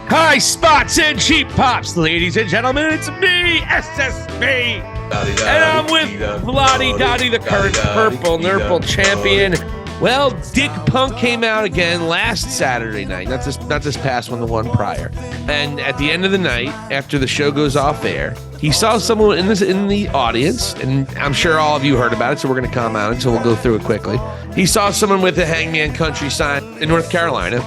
High spots and cheap pops, ladies and gentlemen. It's me, SSP. And I'm with Vladi, the current purple nurple champion. Well, Dick Punk came out again last Saturday night, not this past one, the one prior. And at the end of the night, after the show goes off air, he saw someone in the audience, and I'm sure all of you heard about it, so we're going to come out, and so we'll go through it quickly. He saw someone with a Hangman Country sign in North Carolina,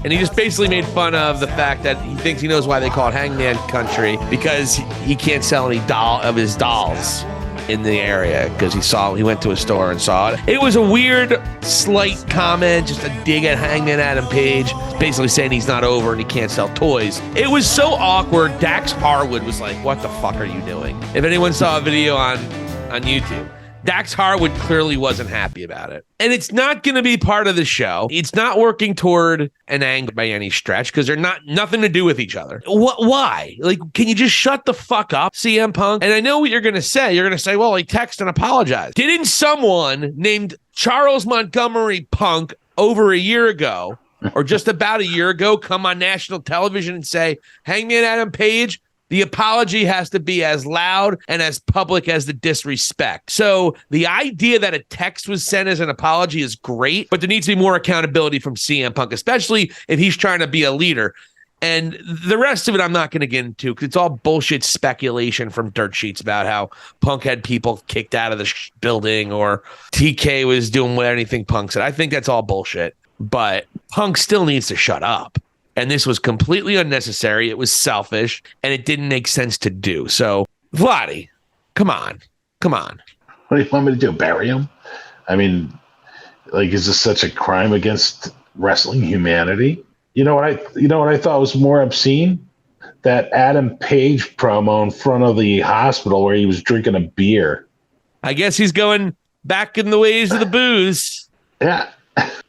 and he just basically made fun of the fact that he thinks he knows why they call it Hangman Country, because he can't sell any of his dolls in the area, because he went to a store and saw it. It was a weird, slight comment, just a dig at Hangman Adam Page, basically saying he's not over and he can't sell toys. It was so awkward. Dax Harwood was like, "What the fuck are you doing?" If anyone saw a video on YouTube, Dax Harwood clearly wasn't happy about it. And it's not going to be part of the show. It's not working toward an angle by any stretch, because they're nothing to do with each other. Why? Like, can you just shut the fuck up, CM Punk? And I know what you're going to say. You're going to say, well, he texted and apologized. Didn't someone named Charles Montgomery Punk over a year ago, or just about a year ago, come on national television and say, Hangman Adam Page, the apology has to be as loud and as public as the disrespect. So the idea that a text was sent as an apology is great, but there needs to be more accountability from CM Punk, especially if he's trying to be a leader. And the rest of it I'm not going to get into, because it's all bullshit speculation from dirt sheets about how Punk had people kicked out of the building, or TK was doing anything Punk said. I think that's all bullshit, but Punk still needs to shut up. And this was completely unnecessary. It was selfish, and it didn't make sense to do. So, Vladi, come on. What do you want me to do? Bury him? I mean, like, is this such a crime against wrestling humanity? You know what I thought was more obscene? That Adam Page promo in front of the hospital where he was drinking a beer. I guess he's going back in the ways of the booze. Yeah.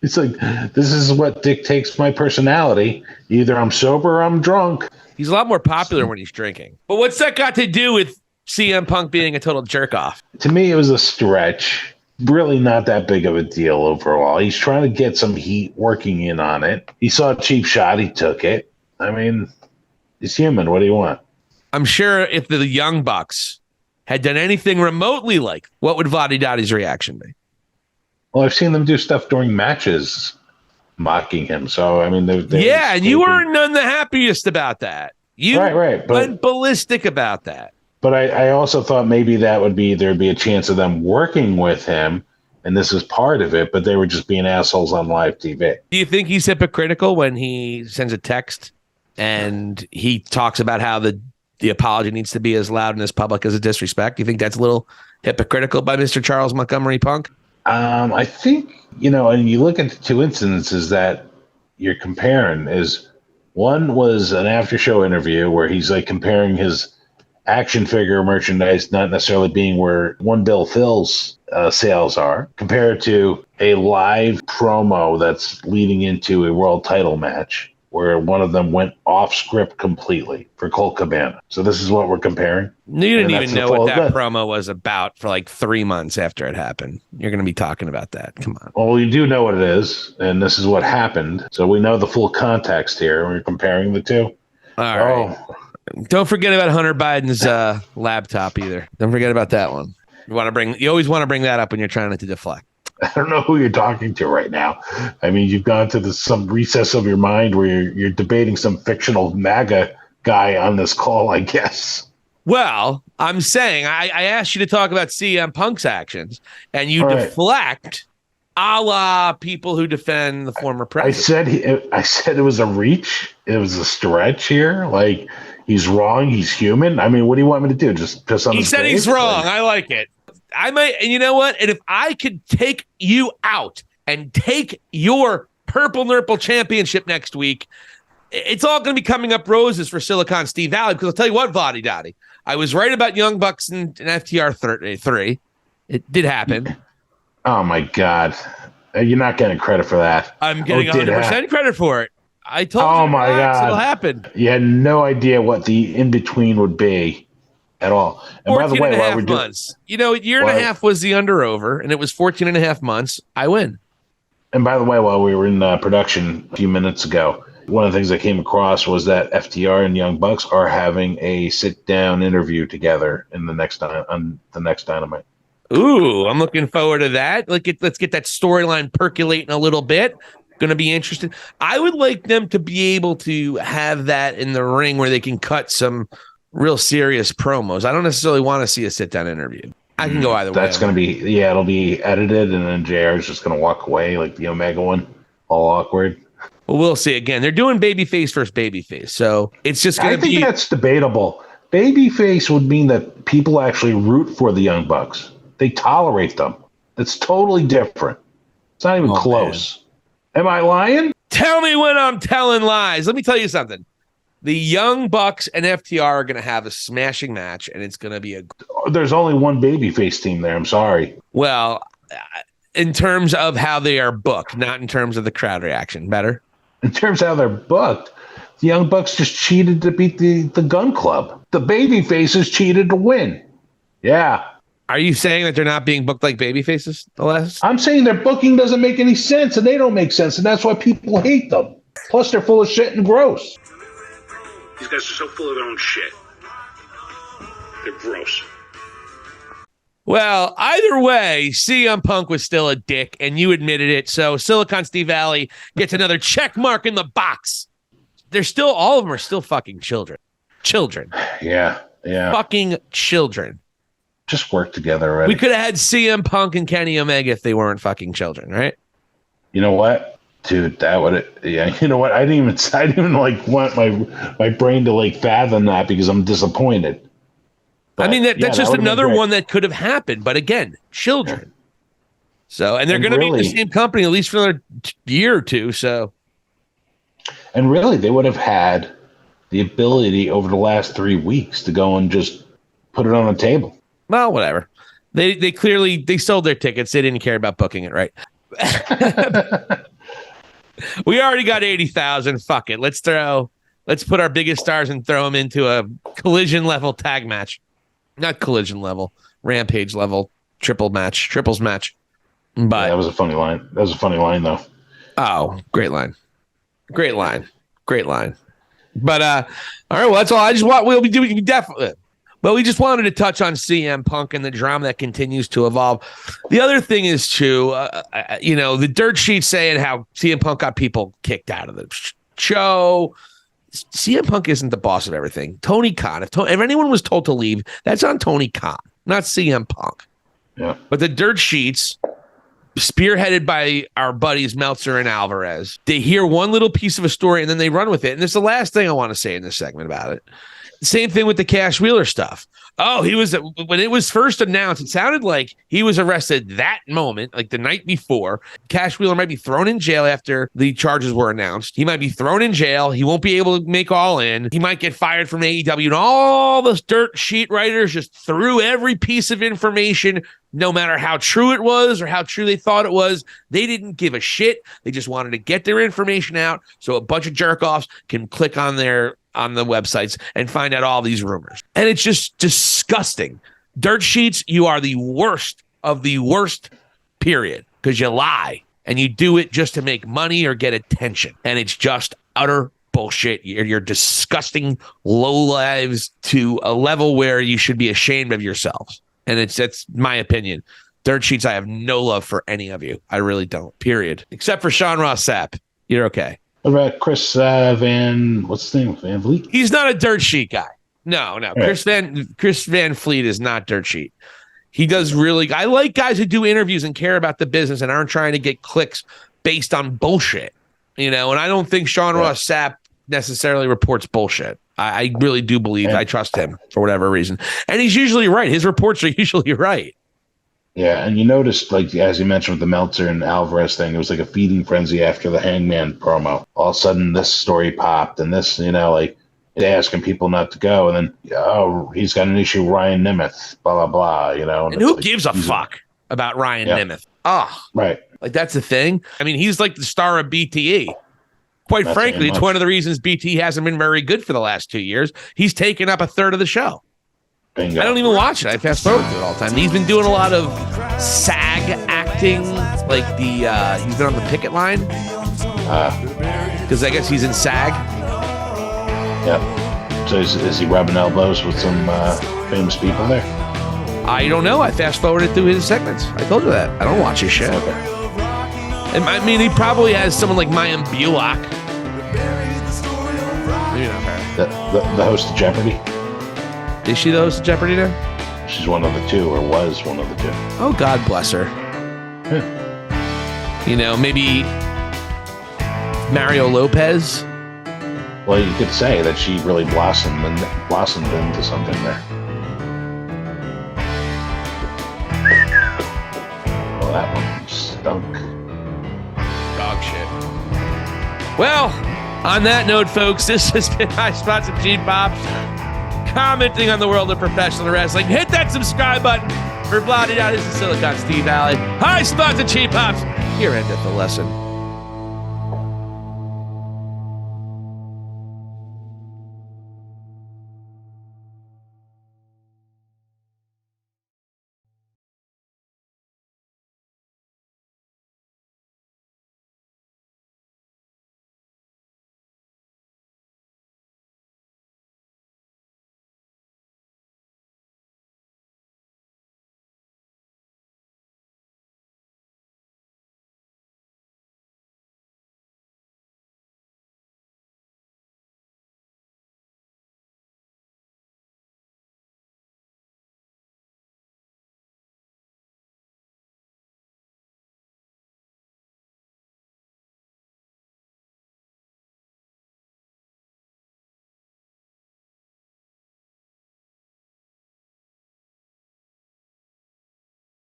It's like, this is what dictates my personality. Either I'm sober or I'm drunk. He's a lot more popular when he's drinking. But what's that got to do with CM Punk being a total jerk off? To me, it was a stretch. Really not that big of a deal overall. He's trying to get some heat working in on it. He saw a cheap shot. He took it. I mean, he's human. What do you want? I'm sure if the Young Bucks had done anything remotely like, what would Vladi Dotti's reaction be? Well, I've seen them do stuff during matches mocking him. So, I mean, yeah, and you were none the happiest about that. You went ballistic about that. But I also thought maybe there'd be a chance of them working with him, and this is part of it, but they were just being assholes on live TV. Do you think he's hypocritical when he sends a text and he talks about how the apology needs to be as loud and as public as a disrespect? Do you think that's a little hypocritical by Mr. Charles Montgomery Punk? I think, and you look at the two incidences that you're comparing, is one was an after show interview where he's like comparing his action figure merchandise not necessarily being where One Bill Phil's sales are, compared to a live promo that's leading into a world title match where one of them went off script completely for Colt Cabana. So this is what we're comparing. You didn't even know what that promo was about for like 3 months after it happened. You're going to be talking about that. Come on. Well, you do know what it is, and this is what happened. So we know the full context here. We're comparing the two. All right. Don't forget about Hunter Biden's laptop either. Don't forget about that one. You always want to bring that up when you're trying to deflect. I don't know who you're talking to right now. I mean, you've gone to some recess of your mind where you're debating some fictional MAGA guy on this call, I guess. Well, I'm saying I asked you to talk about CM Punk's actions, and you deflect a la people who defend the former president. I said it was a reach. It was a stretch here. Like, he's wrong. He's human. I mean, what do you want me to do? Just piss on his face? He said he's wrong. I like it. I might, and you know what? And if I could take you out and take your Purple Nurple Championship next week, it's all going to be coming up roses for Silicon Steve Valli, because I'll tell you what, Vladi Dottie, I was right about Young Bucks and FTR 3. It did happen. Oh, my God. You're not getting credit for that. I'm getting 100% credit for it. I told you. Oh, my God. It'll happen. You had no idea what the in-between would be at all. And by the way, while we're months. A year and a half was the under-over, and it was 14 and a half months. I win. And by the way, while we were in production a few minutes ago, one of the things I came across was that FTR and Young Bucks are having a sit-down interview together in the next on the next Dynamite. Ooh, I'm looking forward to that. Let's get that storyline percolating a little bit. Going to be interesting. I would like them to be able to have that in the ring where they can cut some real serious promos. I don't necessarily want to see a sit-down interview. I can go either way. That's going to be, it'll be edited, and then JR is just going to walk away like the Omega one, all awkward. Well, we'll see. Again, they're doing babyface versus babyface, so it's just going to be... I think that's debatable. Babyface would mean that people actually root for the Young Bucks. They tolerate them. It's totally different. It's not even close. Man. Am I lying? Tell me when I'm telling lies. Let me tell you something. The Young Bucks and FTR are going to have a smashing match, and it's going to be a... There's only one babyface team there. I'm sorry. Well, in terms of how they are booked, not in terms of the crowd reaction. Better? In terms of how they're booked, the Young Bucks just cheated to beat the Gun Club. The babyfaces cheated to win. Yeah. Are you saying that they're not being booked like babyfaces? I'm saying their booking doesn't make any sense, and they don't make sense, and that's why people hate them. Plus, they're full of shit and gross. These guys are so full of their own shit. They're gross. Well, either way, CM Punk was still a dick, and you admitted it. So Silicon Steve Valli gets another check mark in the box. They're still, all of them are still fucking children. Children. Yeah. Fucking children. Just work together already. We could have had CM Punk and Kenny Omega if they weren't fucking children, right? You know what? Dude, that would, yeah. You know what? I didn't even like want my brain to like fathom that because I'm disappointed. But, I mean, that's just another one that could have happened. But again, children. So, and they're going to be in the same company at least for another year or two. So, and really, they would have had the ability over the last 3 weeks to go and just put it on the table. Well, whatever. They clearly sold their tickets. They didn't care about booking it right. We already got 80,000. Fuck it. Let's put our biggest stars and throw them into a collision level tag match. Not collision level, rampage level, triples match. But yeah, that was a funny line. That was a funny line, though. Oh, great line. But all right, well, that's all. I just want we'll be doing definitely. But we just wanted to touch on CM Punk and the drama that continues to evolve. The other thing is too, the dirt sheet saying how CM Punk got people kicked out of the show. CM Punk isn't the boss of everything. Tony Khan. If anyone was told to leave, that's on Tony Khan, not CM Punk. Yeah. But the dirt sheets, spearheaded by our buddies Meltzer and Alvarez, they hear one little piece of a story and then they run with it. And this is the last thing I want to say in this segment about it. Same thing with the Cash Wheeler stuff. Oh, when it was first announced, it sounded like he was arrested that moment, like the night before. Cash Wheeler might be thrown in jail after the charges were announced. He might be thrown in jail. He won't be able to make All In. He might get fired from AEW. And all the dirt sheet writers just threw every piece of information, no matter how true it was or how true they thought it was. They didn't give a shit. They just wanted to get their information out so a bunch of jerk-offs can click on the websites and find out all these rumors. And it's just disgusting. Dirt sheets, you are the worst of the worst, period. Because you lie and you do it just to make money or get attention. And it's just utter bullshit. You're disgusting lowlives to a level where you should be ashamed of yourselves. And that's my opinion. Dirt sheets, I have no love for any of you. I really don't, period. Except for Sean Ross Sapp. You're okay. What about Chris what's his name? Van Vliet? He's not a dirt sheet guy. No. Right. Chris Van Fleet is not dirt sheet. He does I like guys who do interviews and care about the business and aren't trying to get clicks based on bullshit. And I don't think Sean Ross Sapp necessarily reports bullshit. I really do believe I trust him for whatever reason. And he's usually right. His reports are usually right. Yeah, and you noticed, like, as you mentioned with the Meltzer and Alvarez thing, it was like a feeding frenzy after the Hangman promo. All of a sudden, this story popped, and this, like, they're asking people not to go, and then, he's got an issue with Ryan Nemeth, blah, blah, blah, And who gives a fuck about Ryan Nemeth? Oh, right. Like, that's the thing. I mean, he's like the star of BTE. Quite frankly, it's one of the reasons BT hasn't been very good for the last 2 years. He's taken up a third of the show. Bingo. I don't even watch it. I fast forward through it all the time. He's been doing a lot of SAG act commenting like he's been on the picket line because I guess he's in SAG. Yeah. So is he rubbing elbows with some famous people there? I don't know. I fast forwarded through his segments. I told you that. I don't watch his shit. Okay. And I mean, he probably has someone like Mayim Bialik. Maybe not her. The host of Jeopardy? Is she the host of Jeopardy now? She's one of the two, or was one of the two. Oh, God bless her. Yeah. You know, maybe Mario Lopez. Well, you could say that she really blossomed into something there. Well, that one stunk. Dog shit. Well, on that note, folks, this has been High Spots and Cheap Pops commenting on the world of professional wrestling. Hit that subscribe button for Vladi. This is Silicon Steve Valli. High Spots and Cheap Pops. Here endeth the lesson.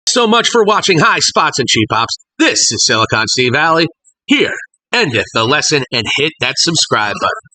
So much for watching High Spots and Cheap Pops. This is Silicon Steve Valli. Here endeth the lesson, and hit that subscribe button.